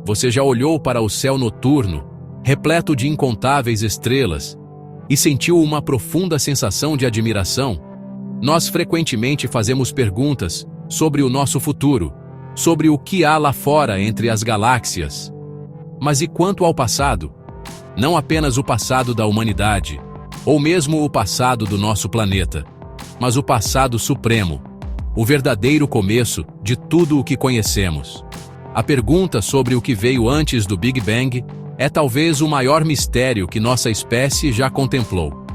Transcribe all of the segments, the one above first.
Você já olhou para o céu noturno, repleto de incontáveis estrelas, e sentiu uma profunda sensação de admiração? Nós frequentemente fazemos perguntas sobre o nosso futuro, sobre o que há lá fora entre as galáxias. Mas e quanto ao passado? Não apenas o passado da humanidade, ou mesmo o passado do nosso planeta, mas o passado supremo, o verdadeiro começo de tudo o que conhecemos. A pergunta sobre o que veio antes do Big Bang é talvez o maior mistério que nossa espécie já contemplou.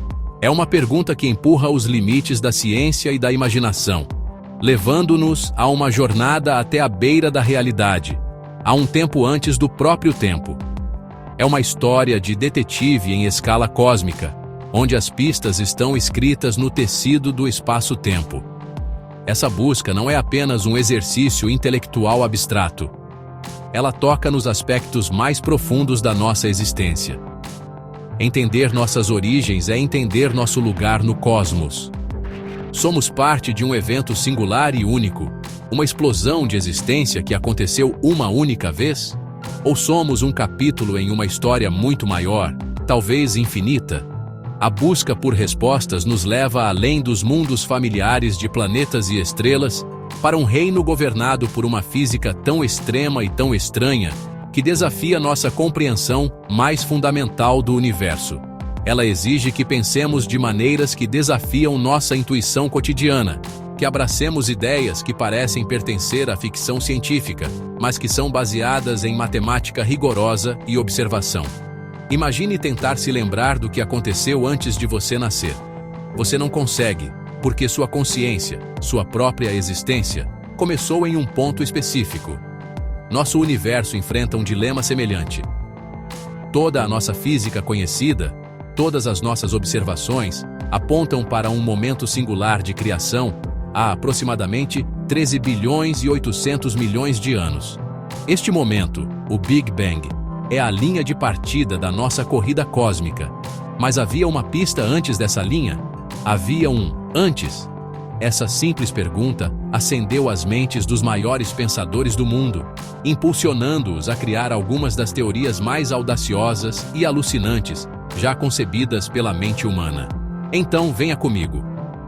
É uma pergunta que empurra os limites da ciência e da imaginação, levando-nos a uma jornada até a beira da realidade, a um tempo antes do próprio tempo. É uma história de detetive em escala cósmica, onde as pistas estão escritas no tecido do espaço-tempo. Essa busca não é apenas um exercício intelectual abstrato. Ela toca nos aspectos mais profundos da nossa existência. Entender nossas origens é entender nosso lugar no cosmos. Somos parte de um evento singular e único, uma explosão de existência que aconteceu uma única vez? Ou somos um capítulo em uma história muito maior, talvez infinita? A busca por respostas nos leva além dos mundos familiares de planetas e estrelas para um reino governado por uma física tão extrema e tão estranha que desafia nossa compreensão mais fundamental do universo. Ela exige que pensemos de maneiras que desafiam nossa intuição cotidiana, que abracemos ideias que parecem pertencer à ficção científica, mas que são baseadas em matemática rigorosa e observação. Imagine tentar se lembrar do que aconteceu antes de você nascer. Você não consegue, porque sua consciência, sua própria existência, começou em um ponto específico. Nosso universo enfrenta um dilema semelhante. Toda a nossa física conhecida, todas as nossas observações, apontam para um momento singular de criação há aproximadamente 13 bilhões e 800 milhões de anos. Este momento, o Big Bang, é a linha de partida da nossa corrida cósmica. Mas havia uma pista antes dessa linha? Havia um antes? Essa simples pergunta acendeu as mentes dos maiores pensadores do mundo, impulsionando-os a criar algumas das teorias mais audaciosas e alucinantes já concebidas pela mente humana. Então venha comigo.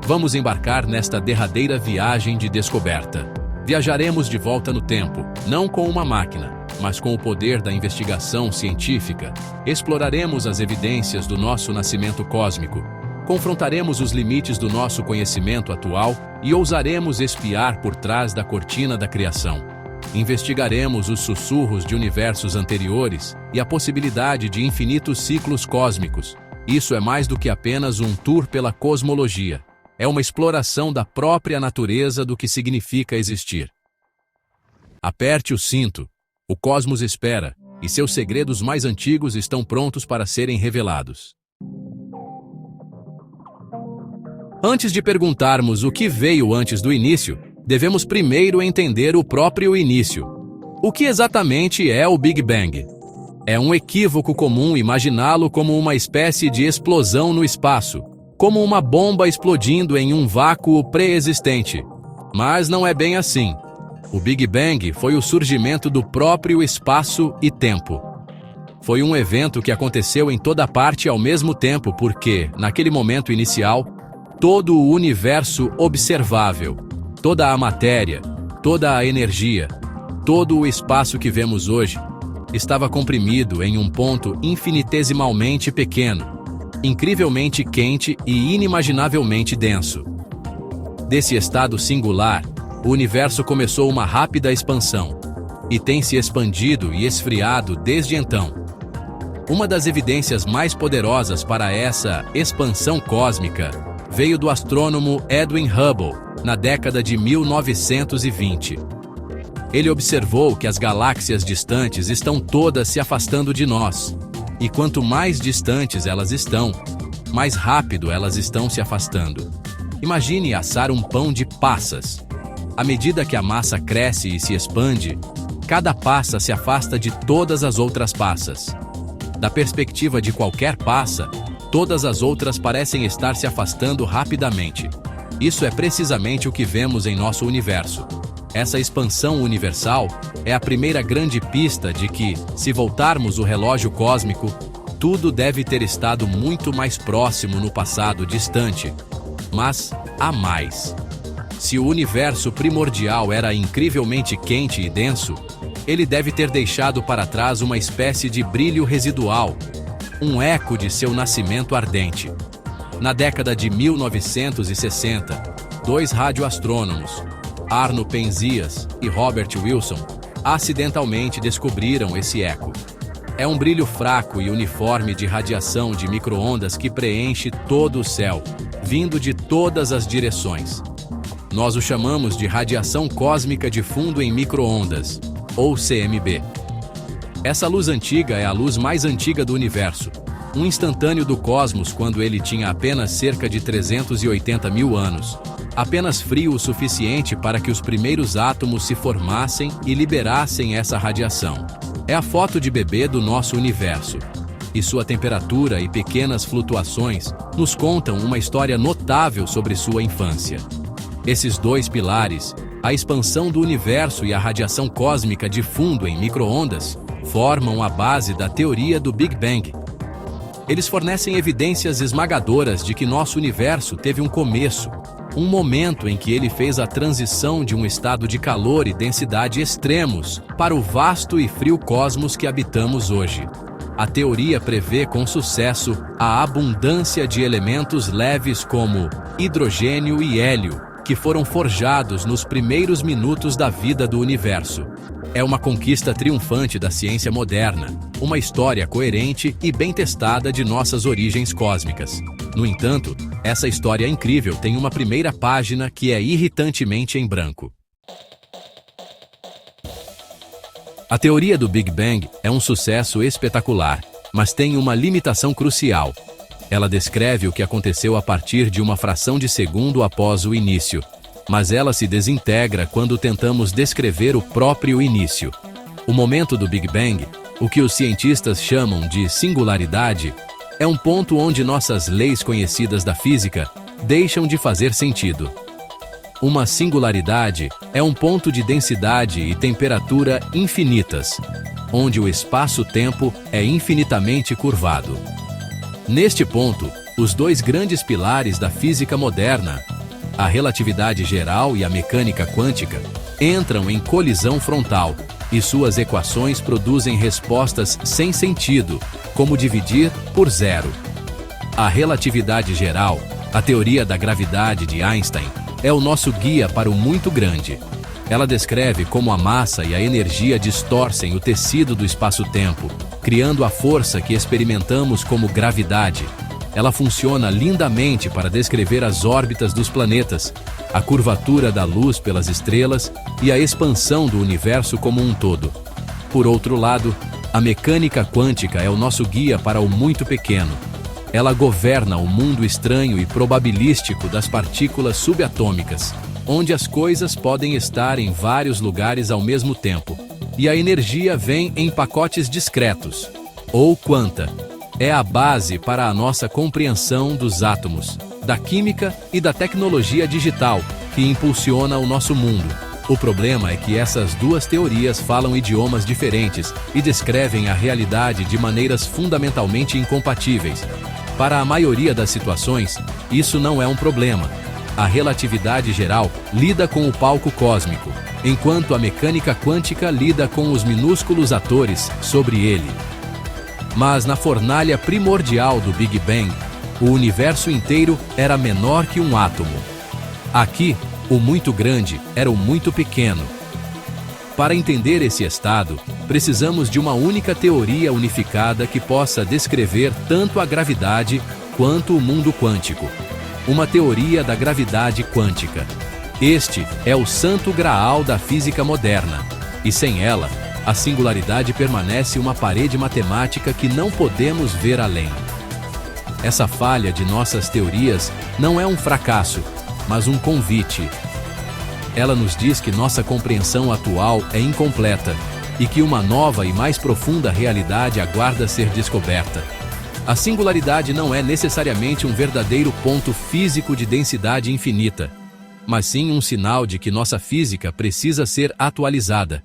Vamos embarcar nesta derradeira viagem de descoberta. Viajaremos de volta no tempo, não com uma máquina, mas com o poder da investigação científica. Exploraremos as evidências do nosso nascimento cósmico, confrontaremos os limites do nosso conhecimento atual e ousaremos espiar por trás da cortina da criação. Investigaremos os sussurros de universos anteriores e a possibilidade de infinitos ciclos cósmicos. Isso é mais do que apenas um tour pela cosmologia. É uma exploração da própria natureza do que significa existir. Aperte o cinto. O cosmos espera, e seus segredos mais antigos estão prontos para serem revelados. Antes de perguntarmos o que veio antes do início, devemos primeiro entender o próprio início. O que exatamente é o Big Bang? É um equívoco comum imaginá-lo como uma espécie de explosão no espaço, como uma bomba explodindo em um vácuo pré-existente. Mas não é bem assim. O Big Bang foi o surgimento do próprio espaço e tempo. Foi um evento que aconteceu em toda parte ao mesmo tempo porque, naquele momento inicial, todo o universo observável, toda a matéria, toda a energia, todo o espaço que vemos hoje, estava comprimido em um ponto infinitesimalmente pequeno, incrivelmente quente e inimaginavelmente denso. Desse estado singular, o universo começou uma rápida expansão, e tem se expandido e esfriado desde então. Uma das evidências mais poderosas para essa expansão cósmica veio do astrônomo Edwin Hubble, na década de 1920. Ele observou que as galáxias distantes estão todas se afastando de nós, e quanto mais distantes elas estão, mais rápido elas estão se afastando. Imagine assar um pão de passas. À medida que a massa cresce e se expande, cada passa se afasta de todas as outras passas. Da perspectiva de qualquer passa, todas as outras parecem estar se afastando rapidamente. Isso é precisamente o que vemos em nosso universo. Essa expansão universal é a primeira grande pista de que, se voltarmos o relógio cósmico, tudo deve ter estado muito mais próximo no passado distante. Mas há mais. Se o universo primordial era incrivelmente quente e denso, ele deve ter deixado para trás uma espécie de brilho residual, um eco de seu nascimento ardente. Na década de 1960, dois radioastrônomos, Arno Penzias e Robert Wilson, acidentalmente descobriram esse eco. É um brilho fraco e uniforme de radiação de micro-ondas que preenche todo o céu, vindo de todas as direções. Nós o chamamos de radiação cósmica de fundo em micro-ondas, ou CMB. Essa luz antiga é a luz mais antiga do universo, um instantâneo do cosmos quando ele tinha apenas cerca de 380 mil anos, apenas frio o suficiente para que os primeiros átomos se formassem e liberassem essa radiação. É a foto de bebê do nosso universo, e sua temperatura e pequenas flutuações nos contam uma história notável sobre sua infância. Esses dois pilares, a expansão do universo e a radiação cósmica de fundo em micro-ondas, formam a base da teoria do Big Bang. Eles fornecem evidências esmagadoras de que nosso universo teve um começo, um momento em que ele fez a transição de um estado de calor e densidade extremos para o vasto e frio cosmos que habitamos hoje. A teoria prevê com sucesso a abundância de elementos leves como hidrogênio e hélio, que foram forjados nos primeiros minutos da vida do universo. É uma conquista triunfante da ciência moderna, uma história coerente e bem testada de nossas origens cósmicas. No entanto, essa história incrível tem uma primeira página que é irritantemente em branco. A teoria do Big Bang é um sucesso espetacular, mas tem uma limitação crucial. Ela descreve o que aconteceu a partir de uma fração de segundo após o início, mas ela se desintegra quando tentamos descrever o próprio início. O momento do Big Bang, o que os cientistas chamam de singularidade, é um ponto onde nossas leis conhecidas da física deixam de fazer sentido. Uma singularidade é um ponto de densidade e temperatura infinitas, onde o espaço-tempo é infinitamente curvado. Neste ponto, os dois grandes pilares da física moderna, a relatividade geral e a mecânica quântica, entram em colisão frontal, e suas equações produzem respostas sem sentido, como dividir por zero. A relatividade geral, a teoria da gravidade de Einstein, é o nosso guia para o muito grande. Ela descreve como a massa e a energia distorcem o tecido do espaço-tempo, criando a força que experimentamos como gravidade. Ela funciona lindamente para descrever as órbitas dos planetas, a curvatura da luz pelas estrelas e a expansão do universo como um todo. Por outro lado, a mecânica quântica é o nosso guia para o muito pequeno. Ela governa o mundo estranho e probabilístico das partículas subatômicas, onde as coisas podem estar em vários lugares ao mesmo tempo, e a energia vem em pacotes discretos, ou quanta. É a base para a nossa compreensão dos átomos, da química e da tecnologia digital, que impulsiona o nosso mundo. O problema é que essas duas teorias falam idiomas diferentes e descrevem a realidade de maneiras fundamentalmente incompatíveis. Para a maioria das situações, isso não é um problema. A relatividade geral lida com o palco cósmico, enquanto a mecânica quântica lida com os minúsculos atores sobre ele. Mas na fornalha primordial do Big Bang, o universo inteiro era menor que um átomo. Aqui, o muito grande era o muito pequeno. Para entender esse estado, precisamos de uma única teoria unificada que possa descrever tanto a gravidade quanto o mundo quântico. Uma teoria da gravidade quântica. Este é o santo graal da física moderna, e sem ela, a singularidade permanece uma parede matemática que não podemos ver além. Essa falha de nossas teorias não é um fracasso, mas um convite. Ela nos diz que nossa compreensão atual é incompleta e que uma nova e mais profunda realidade aguarda ser descoberta. A singularidade não é necessariamente um verdadeiro ponto físico de densidade infinita. mas sim um sinal de que nossa física precisa ser atualizada.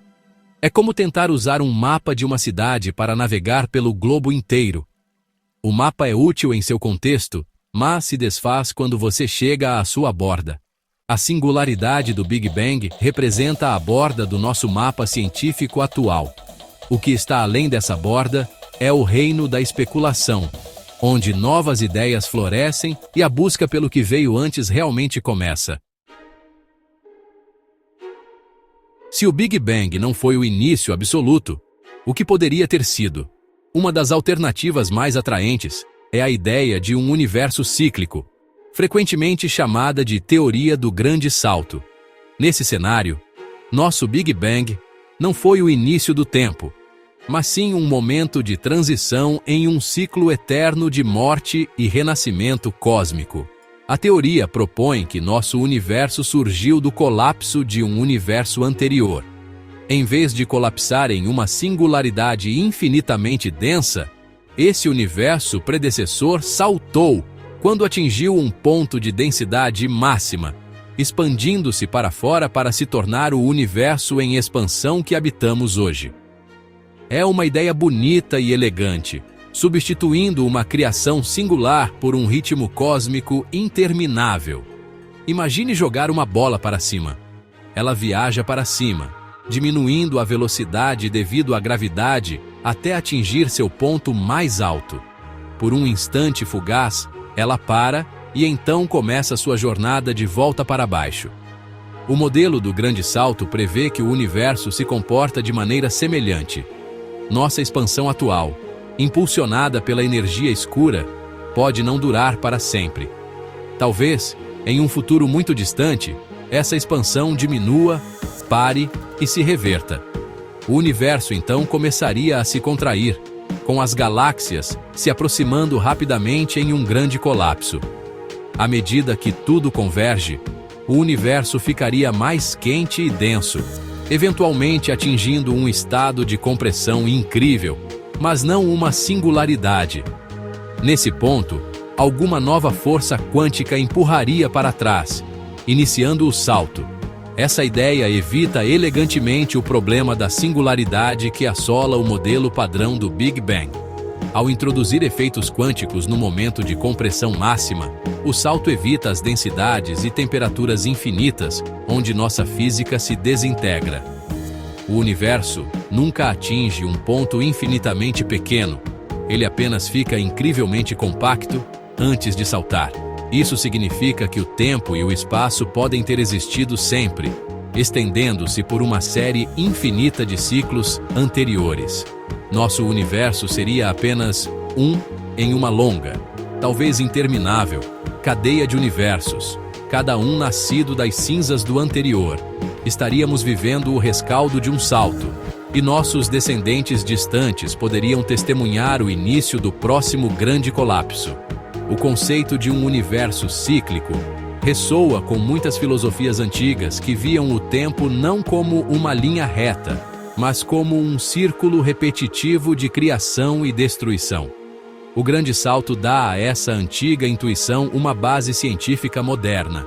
É como tentar usar um mapa de uma cidade para navegar pelo globo inteiro. O mapa é útil em seu contexto, mas se desfaz quando você chega à sua borda. A singularidade do Big Bang representa a borda do nosso mapa científico atual. O que está além dessa borda é o reino da especulação, onde novas ideias florescem e a busca pelo que veio antes realmente começa. Se o Big Bang não foi o início absoluto, o que poderia ter sido? Uma das alternativas mais atraentes é a ideia de um universo cíclico, frequentemente chamada de teoria do grande salto. Nesse cenário, nosso Big Bang não foi o início do tempo, mas sim um momento de transição em um ciclo eterno de morte e renascimento cósmico. A teoria propõe que nosso universo surgiu do colapso de um universo anterior. Em vez de colapsar em uma singularidade infinitamente densa, esse universo predecessor saltou quando atingiu um ponto de densidade máxima, expandindo-se para fora para se tornar o universo em expansão que habitamos hoje. É uma ideia bonita e elegante, substituindo uma criação singular por um ritmo cósmico interminável. Imagine jogar uma bola para cima. Ela viaja para cima, diminuindo a velocidade devido à gravidade até atingir seu ponto mais alto. Por um instante fugaz, ela para e então começa sua jornada de volta para baixo. O modelo do grande salto prevê que o universo se comporta de maneira semelhante. Nossa expansão atual, impulsionada pela energia escura, pode não durar para sempre. Talvez, em um futuro muito distante, essa expansão diminua, pare e se reverta. O universo então começaria a se contrair, com as galáxias se aproximando rapidamente em um grande colapso. À medida que tudo converge, o universo ficaria mais quente e denso, eventualmente atingindo um estado de compressão incrível, mas não uma singularidade. Nesse ponto, alguma nova força quântica empurraria para trás, iniciando o salto. Essa ideia evita elegantemente o problema da singularidade que assola o modelo padrão do Big Bang. Ao introduzir efeitos quânticos no momento de compressão máxima, o salto evita as densidades e temperaturas infinitas, onde nossa física se desintegra. O universo nunca atinge um ponto infinitamente pequeno, ele apenas fica incrivelmente compacto antes de saltar. Isso significa que o tempo e o espaço podem ter existido sempre, estendendo-se por uma série infinita de ciclos anteriores. Nosso universo seria apenas em uma longa, talvez interminável, cadeia de universos, cada um nascido das cinzas do anterior. Estaríamos vivendo o rescaldo de um salto, e nossos descendentes distantes poderiam testemunhar o início do próximo grande colapso. O conceito de um universo cíclico ressoa com muitas filosofias antigas que viam o tempo não como uma linha reta, mas como um círculo repetitivo de criação e destruição. O grande salto dá a essa antiga intuição uma base científica moderna.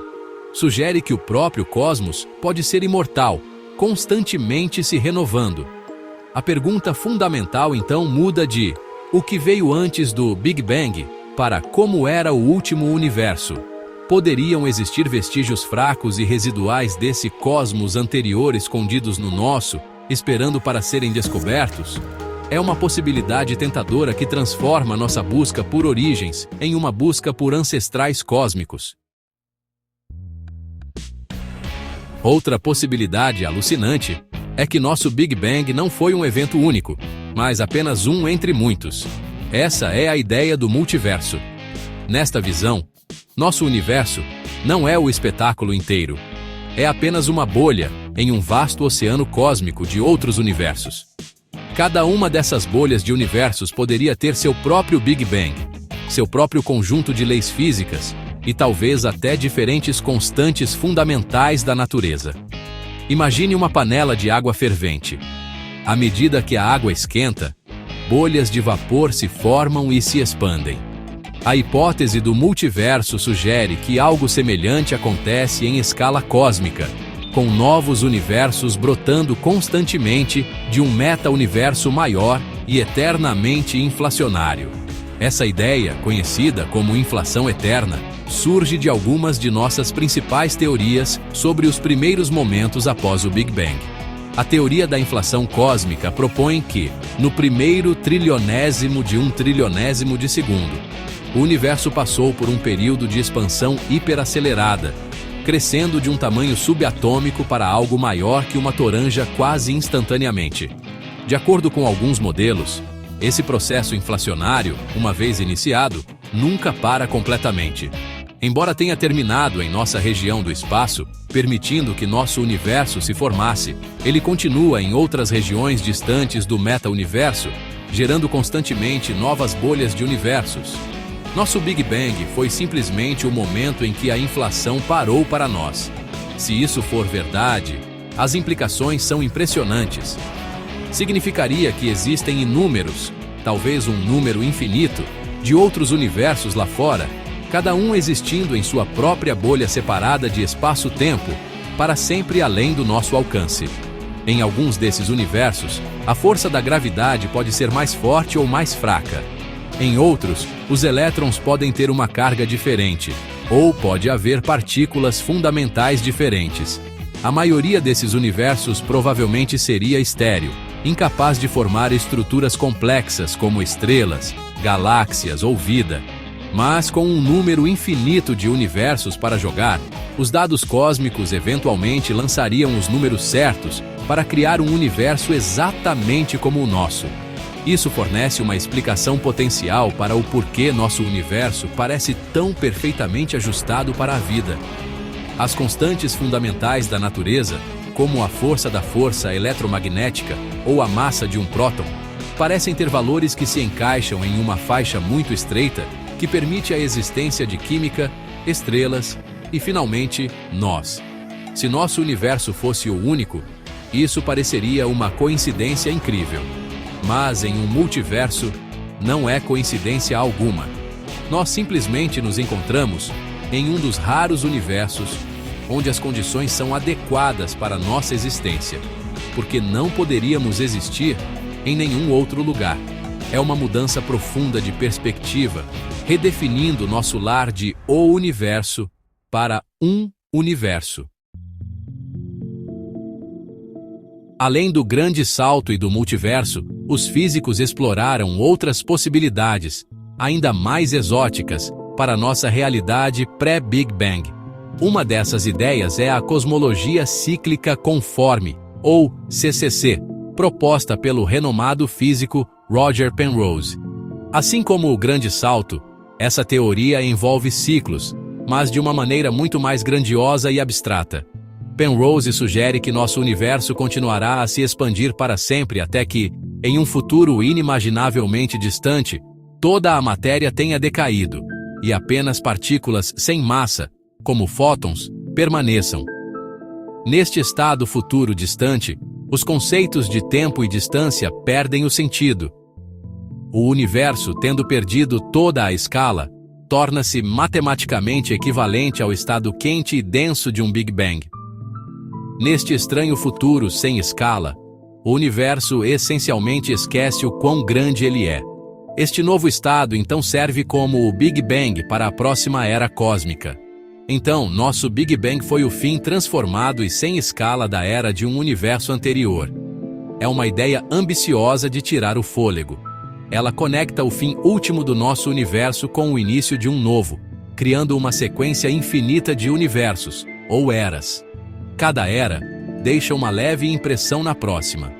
Sugere que o próprio cosmos pode ser imortal, constantemente se renovando. A pergunta fundamental então muda de o que veio antes do Big Bang para como era o último universo. Poderiam existir vestígios fracos e residuais desse cosmos anterior escondidos no nosso, esperando para serem descobertos? É uma possibilidade tentadora que transforma nossa busca por origens em uma busca por ancestrais cósmicos. Outra possibilidade alucinante é que nosso Big Bang não foi um evento único, mas apenas um entre muitos. Essa é a ideia do multiverso. Nesta visão, nosso universo não é o espetáculo inteiro. É apenas uma bolha em um vasto oceano cósmico de outros universos. Cada uma dessas bolhas de universos poderia ter seu próprio Big Bang, seu próprio conjunto de leis físicas e talvez até diferentes constantes fundamentais da natureza. Imagine uma panela de água fervente. À medida que a água esquenta, bolhas de vapor se formam e se expandem. A hipótese do multiverso sugere que algo semelhante acontece em escala cósmica, com novos universos brotando constantemente de um meta-universo maior e eternamente inflacionário. Essa ideia, conhecida como inflação eterna, surge de algumas de nossas principais teorias sobre os primeiros momentos após o Big Bang. A teoria da inflação cósmica propõe que, no primeiro trilionésimo de um trilionésimo de segundo, o universo passou por um período de expansão hiperacelerada, crescendo de um tamanho subatômico para algo maior que uma toranja quase instantaneamente. De acordo com alguns modelos, esse processo inflacionário, uma vez iniciado, nunca para completamente. Embora tenha terminado em nossa região do espaço, permitindo que nosso universo se formasse, ele continua em outras regiões distantes do meta-universo, gerando constantemente novas bolhas de universos. Nosso Big Bang foi simplesmente o momento em que a inflação parou para nós. Se isso for verdade, as implicações são impressionantes. Significaria que existem inúmeros, talvez um número infinito, de outros universos lá fora, cada um existindo em sua própria bolha separada de espaço-tempo, para sempre além do nosso alcance. Em alguns desses universos, a força da gravidade pode ser mais forte ou mais fraca. Em outros, os elétrons podem ter uma carga diferente, ou pode haver partículas fundamentais diferentes. A maioria desses universos provavelmente seria estéril, incapaz de formar estruturas complexas como estrelas, galáxias ou vida. Mas com um número infinito de universos para jogar, os dados cósmicos eventualmente lançariam os números certos para criar um universo exatamente como o nosso. Isso fornece uma explicação potencial para o porquê nosso universo parece tão perfeitamente ajustado para a vida. As constantes fundamentais da natureza, como a força da força eletromagnética ou a massa de um próton, parecem ter valores que se encaixam em uma faixa muito estreita que permite a existência de química, estrelas e, finalmente, nós. Se nosso universo fosse o único, isso pareceria uma coincidência incrível. Mas em um multiverso, não é coincidência alguma. Nós simplesmente nos encontramos em um dos raros universos onde as condições são adequadas para nossa existência, porque não poderíamos existir em nenhum outro lugar. É uma mudança profunda de perspectiva, redefinindo nosso lar de o universo para um universo. Além do grande salto e do multiverso, os físicos exploraram outras possibilidades, ainda mais exóticas, para nossa realidade pré-Big Bang. Uma dessas ideias é a cosmologia cíclica conforme, ou CCC, proposta pelo renomado físico Roger Penrose. Assim como o grande salto, essa teoria envolve ciclos, mas de uma maneira muito mais grandiosa e abstrata. Penrose sugere que nosso universo continuará a se expandir para sempre até que, em um futuro inimaginavelmente distante, toda a matéria tenha decaído, e apenas partículas sem massa, como fótons, permaneçam. Neste estado futuro distante, os conceitos de tempo e distância perdem o sentido. O universo, tendo perdido toda a escala, torna-se matematicamente equivalente ao estado quente e denso de um Big Bang. Neste estranho futuro sem escala, o universo essencialmente esquece o quão grande ele é. Este novo estado então serve como o Big Bang para a próxima era cósmica. Então, nosso Big Bang foi o fim transformado e sem escala da era de um universo anterior. É uma ideia ambiciosa de tirar o fôlego. Ela conecta o fim último do nosso universo com o início de um novo, criando uma sequência infinita de universos, ou eras. Cada era deixa uma leve impressão na próxima.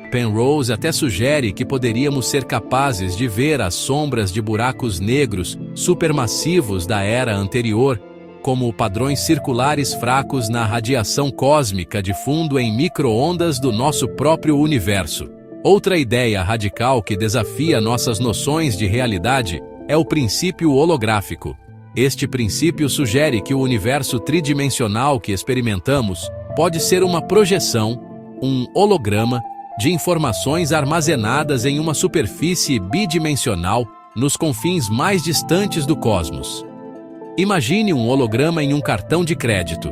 Penrose até sugere que poderíamos ser capazes de ver as sombras de buracos negros supermassivos da era anterior, como padrões circulares fracos na radiação cósmica de fundo em micro-ondas do nosso próprio universo. Outra ideia radical que desafia nossas noções de realidade é o princípio holográfico. Este princípio sugere que o universo tridimensional que experimentamos pode ser uma projeção, um holograma, de informações armazenadas em uma superfície bidimensional nos confins mais distantes do cosmos. Imagine um holograma em um cartão de crédito.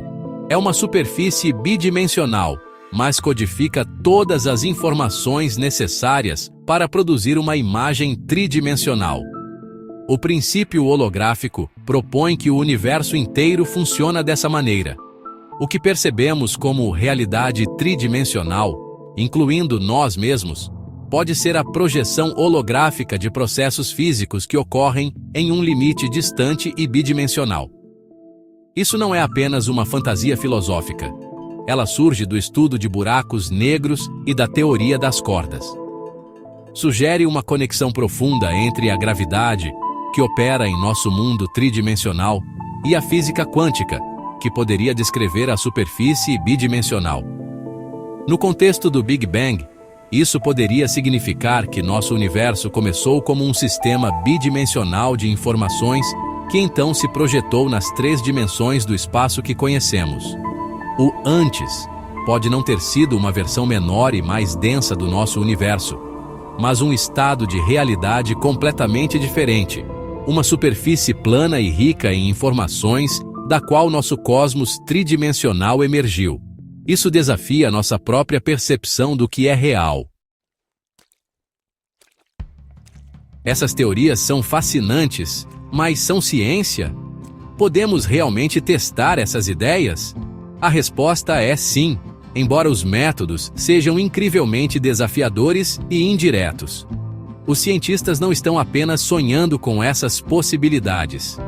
É uma superfície bidimensional, mas codifica todas as informações necessárias para produzir uma imagem tridimensional. O princípio holográfico propõe que o universo inteiro funciona dessa maneira. O que percebemos como realidade tridimensional, incluindo nós mesmos, pode ser a projeção holográfica de processos físicos que ocorrem em um limite distante e bidimensional. Isso não é apenas uma fantasia filosófica. Ela surge do estudo de buracos negros e da teoria das cordas. Sugere uma conexão profunda entre a gravidade, que opera em nosso mundo tridimensional, e a física quântica, que poderia descrever a superfície bidimensional. No contexto do Big Bang, isso poderia significar que nosso universo começou como um sistema bidimensional de informações que então se projetou nas 3 dimensões do espaço que conhecemos. O antes pode não ter sido uma versão menor e mais densa do nosso universo, mas um estado de realidade completamente diferente, uma superfície plana e rica em informações da qual nosso cosmos tridimensional emergiu. Isso desafia nossa própria percepção do que é real. Essas teorias são fascinantes, mas são ciência? Podemos realmente testar essas ideias? A resposta é sim, embora os métodos sejam incrivelmente desafiadores e indiretos. Os cientistas não estão apenas sonhando com essas possibilidades.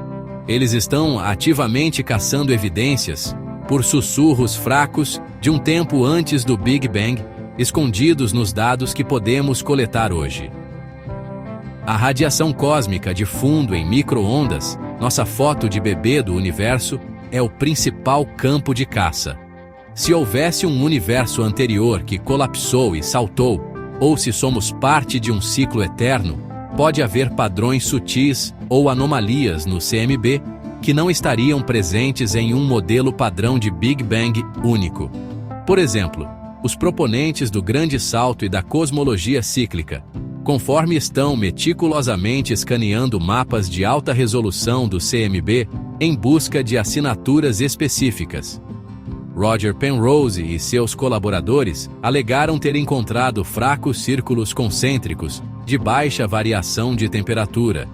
Eles estão ativamente caçando evidências, por sussurros fracos, de um tempo antes do Big Bang, escondidos nos dados que podemos coletar hoje. A radiação cósmica de fundo em micro-ondas, nossa foto de bebê do universo, é o principal campo de caça. Se houvesse um universo anterior que colapsou e saltou, ou se somos parte de um ciclo eterno, pode haver padrões sutis ou anomalias no CMB que não estariam presentes em um modelo padrão de Big Bang único. Por exemplo, os proponentes do grande salto e da cosmologia cíclica, conforme estão meticulosamente escaneando mapas de alta resolução do CMB em busca de assinaturas específicas. Roger Penrose e seus colaboradores alegaram ter encontrado fracos círculos concêntricos de baixa variação de temperatura,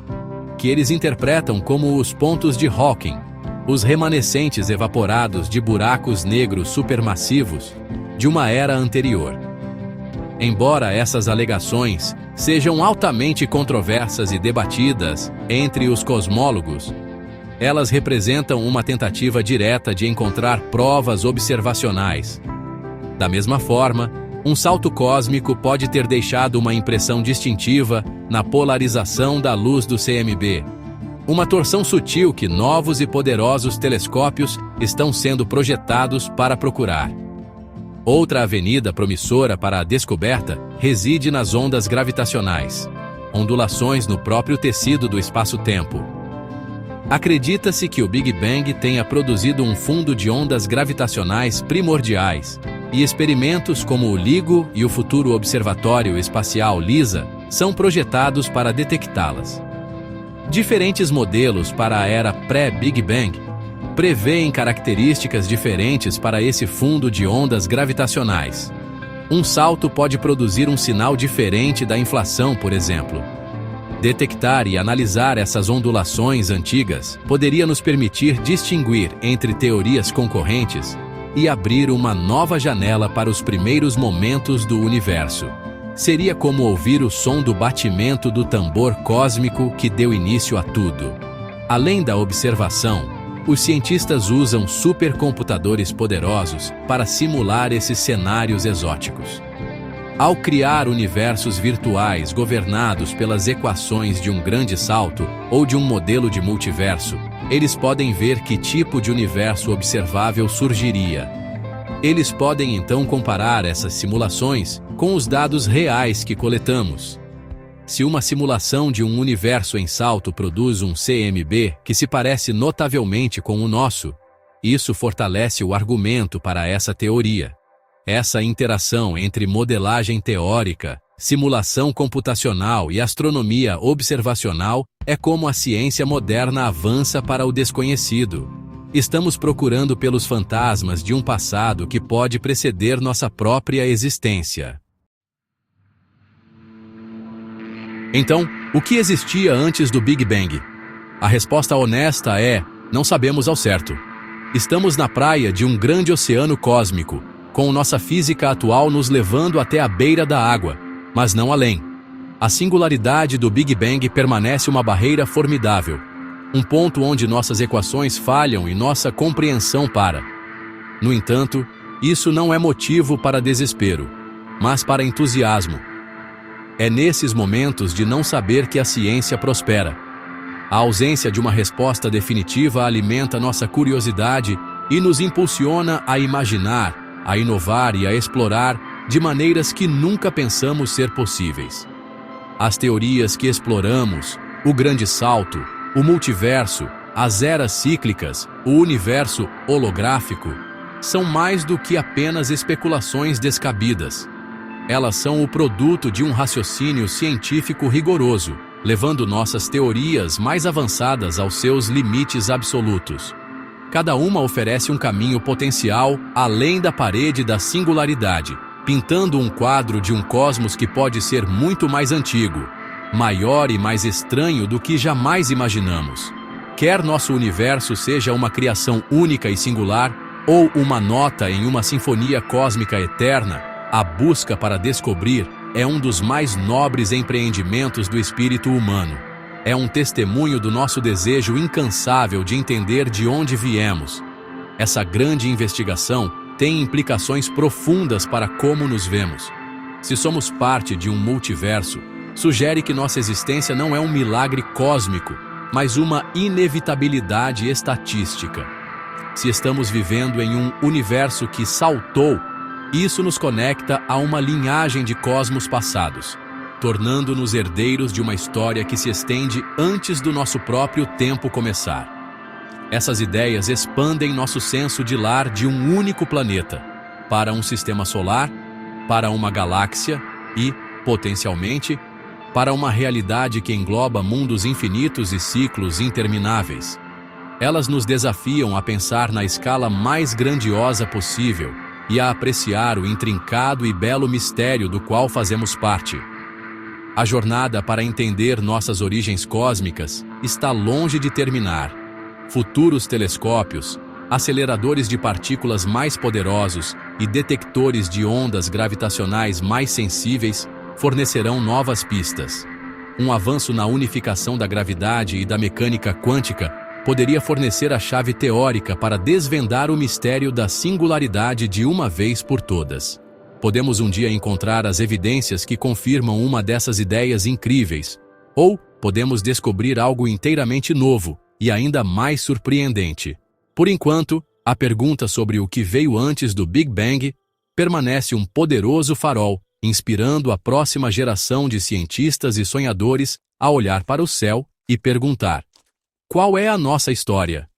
que eles interpretam como os pontos de Hawking, os remanescentes evaporados de buracos negros supermassivos de uma era anterior. Embora essas alegações sejam altamente controversas e debatidas entre os cosmólogos, elas representam uma tentativa direta de encontrar provas observacionais. Da mesma forma, um salto cósmico pode ter deixado uma impressão distintiva na polarização da luz do CMB, uma torção sutil que novos e poderosos telescópios estão sendo projetados para procurar. Outra avenida promissora para a descoberta reside nas ondas gravitacionais, ondulações no próprio tecido do espaço-tempo. Acredita-se que o Big Bang tenha produzido um fundo de ondas gravitacionais primordiais, e experimentos como o LIGO e o futuro Observatório Espacial LISA são projetados para detectá-las. Diferentes modelos para a era pré-Big Bang prevêem características diferentes para esse fundo de ondas gravitacionais. Um salto pode produzir um sinal diferente da inflação, por exemplo. Detectar e analisar essas ondulações antigas poderia nos permitir distinguir entre teorias concorrentes e abrir uma nova janela para os primeiros momentos do universo. Seria como ouvir o som do batimento do tambor cósmico que deu início a tudo. Além da observação, os cientistas usam supercomputadores poderosos para simular esses cenários exóticos. Ao criar universos virtuais governados pelas equações de um grande salto ou de um modelo de multiverso, eles podem ver que tipo de universo observável surgiria. Eles podem então comparar essas simulações com os dados reais que coletamos. Se uma simulação de um universo em salto produz um CMB que se parece notavelmente com o nosso, isso fortalece o argumento para essa teoria. Essa interação entre modelagem teórica Simulação computacional e astronomia observacional é como a ciência moderna avança para o desconhecido. Estamos procurando pelos fantasmas de um passado que pode preceder nossa própria existência. Então, o que existia antes do Big Bang? A resposta honesta é: não sabemos ao certo. Estamos na praia de um grande oceano cósmico, com nossa física atual nos levando até a beira da água, mas não além. A singularidade do Big Bang permanece uma barreira formidável, um ponto onde nossas equações falham e nossa compreensão para. No entanto, isso não é motivo para desespero, mas para entusiasmo. É nesses momentos de não saber que a ciência prospera. A ausência de uma resposta definitiva alimenta nossa curiosidade e nos impulsiona a imaginar, a inovar e a explorar de maneiras que nunca pensamos ser possíveis. As teorias que exploramos, o grande salto, o multiverso, as eras cíclicas, o universo holográfico, são mais do que apenas especulações descabidas. Elas são o produto de um raciocínio científico rigoroso, levando nossas teorias mais avançadas aos seus limites absolutos. Cada uma oferece um caminho potencial além da parede da singularidade, pintando um quadro de um cosmos que pode ser muito mais antigo, maior e mais estranho do que jamais imaginamos. Quer nosso universo seja uma criação única e singular, ou uma nota em uma sinfonia cósmica eterna, a busca para descobrir é um dos mais nobres empreendimentos do espírito humano. É um testemunho do nosso desejo incansável de entender de onde viemos. Essa grande investigação tem implicações profundas para como nos vemos. Se somos parte de um multiverso, sugere que nossa existência não é um milagre cósmico, mas uma inevitabilidade estatística. Se estamos vivendo em um universo que saltou, isso nos conecta a uma linhagem de cosmos passados, tornando-nos herdeiros de uma história que se estende antes do nosso próprio tempo começar. Essas ideias expandem nosso senso de lar de um único planeta, para um sistema solar, para uma galáxia e, potencialmente, para uma realidade que engloba mundos infinitos e ciclos intermináveis. Elas nos desafiam a pensar na escala mais grandiosa possível e a apreciar o intrincado e belo mistério do qual fazemos parte. A jornada para entender nossas origens cósmicas está longe de terminar. Futuros telescópios, aceleradores de partículas mais poderosos e detectores de ondas gravitacionais mais sensíveis fornecerão novas pistas. Um avanço na unificação da gravidade e da mecânica quântica poderia fornecer a chave teórica para desvendar o mistério da singularidade de uma vez por todas. Podemos um dia encontrar as evidências que confirmam uma dessas ideias incríveis, ou podemos descobrir algo inteiramente novo e ainda mais surpreendente. Por enquanto, a pergunta sobre o que veio antes do Big Bang permanece um poderoso farol, inspirando a próxima geração de cientistas e sonhadores a olhar para o céu e perguntar: qual é a nossa história?